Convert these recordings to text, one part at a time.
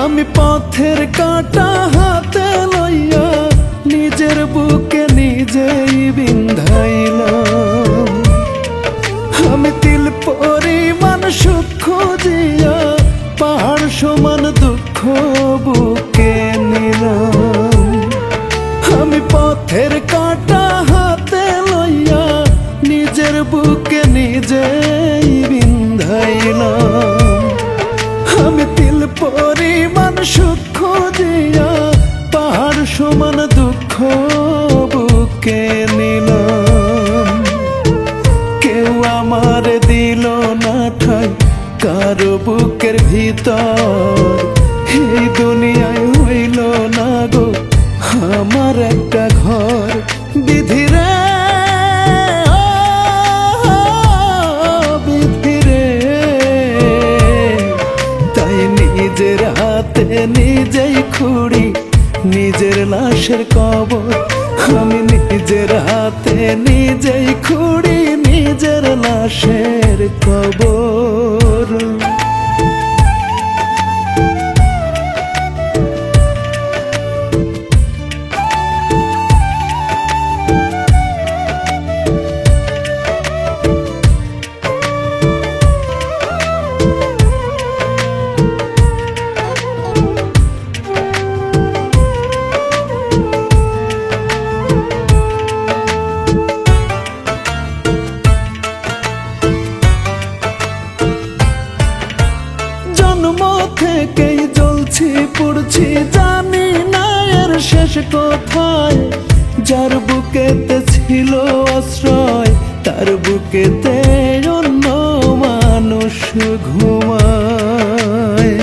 আমি পথের কাঁটা হাতে লইয়া নিজের বুকে নিজেই বিন্ধাইলাম। আমি তিল পরিমাণ সুখ খুঁজিয়া পাহাড় সমান দুঃখ বুকে নিলাম। আমি পথের কাঁটা হাতে লইয়া নিজের বুকে নিজেই বিন্ধাইলাম। আমি তিল পরিমাণ সুখ খুঁজিয়া পাহাড় সমান দুঃখ বুকে নিলাম। কেউ আমার দিল না ঠাই কারো বুকের ভিতর, এই দুনিয়ায় হইল না গো আমার একটা ঘর। বিধিরে বিধিরে, তাই নিজের হাতে নিজেই খুঁড়ি নিজের লাশের কবর। আমি নিজের হাতে নিজেই খুঁড়ি নিজের লাশের কবর। থেকেই জ্বলছি পড়ছি, জানি না এর শেষ কোথায়। যার বুকেতে ছিল আশ্রয় তার বুকেতে অন্য মানুষ ঘুমায়।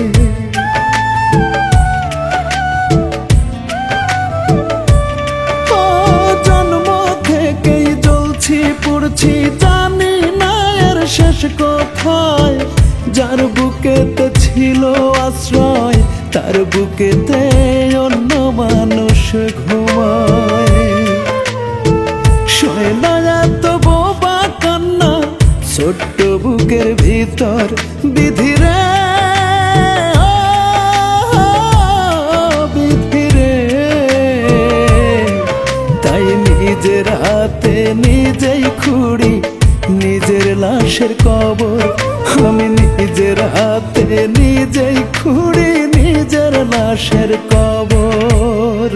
জন্ম থেকেই জ্বলছি পড়ছি, জানি না এর শেষ কোথায়। যার বুকেতে ছিল আশ্রয় তার বুকেতে অন্য মানুষ ঘুমায়। সয় না এত বোবা কান্না ছোট্ট বুকের ভিতর। বিধিরে বিধিরে, তাই নিজের হাতে নিজেই খুঁড়ি নিজের লাশের কবর। আমি নিজের হাতে নিজেই খুঁড়ি নিজের লাশের কবর।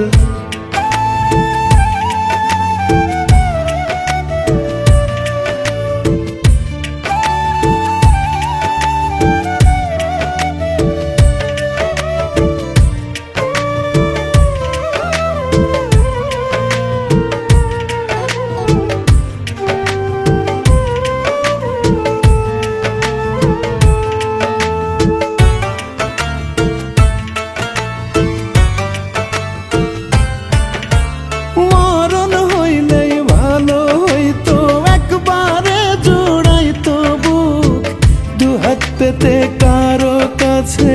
পেতে কারো কাছে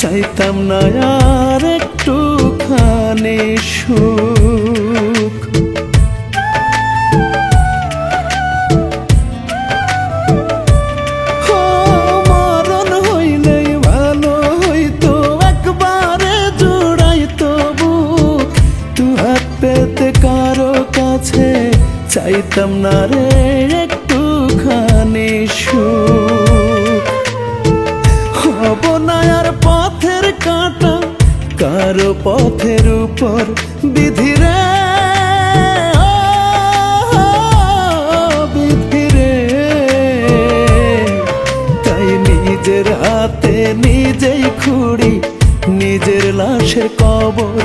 চাইতাম না আর একটুখানি সুখ। মরণ হইলেই ভালো হইতো, একবারে জুড়াইতো বুক। দু হাত পেতে কারো কাছে চাইতাম না রে একটুখানি সুখ। হব না আর পথের কাঁটা কারো পথের উপর। বিধিরে বিধিরে, তাই নিজের হাতে নিজেই খুঁড়ি নিজের লাশের কবর।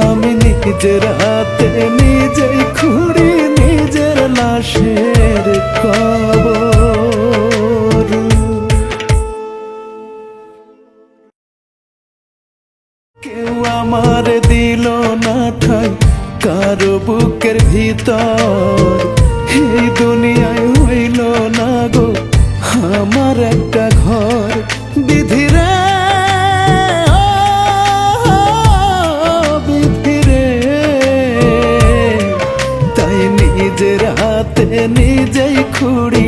আমি নিজের হাতে নিজেই খুঁড়ি নিজের লাশের কবর। কেউ আমার দিল না ঠাই কারো বুকের ভিতর, এই দুনিয়ায় হইল না গো আমার একটা ঘর। বিধিরে বিধিরে, তাই নিজের হাতে নিজেই খুঁড়ি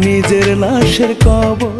নিজের লাশের কবর।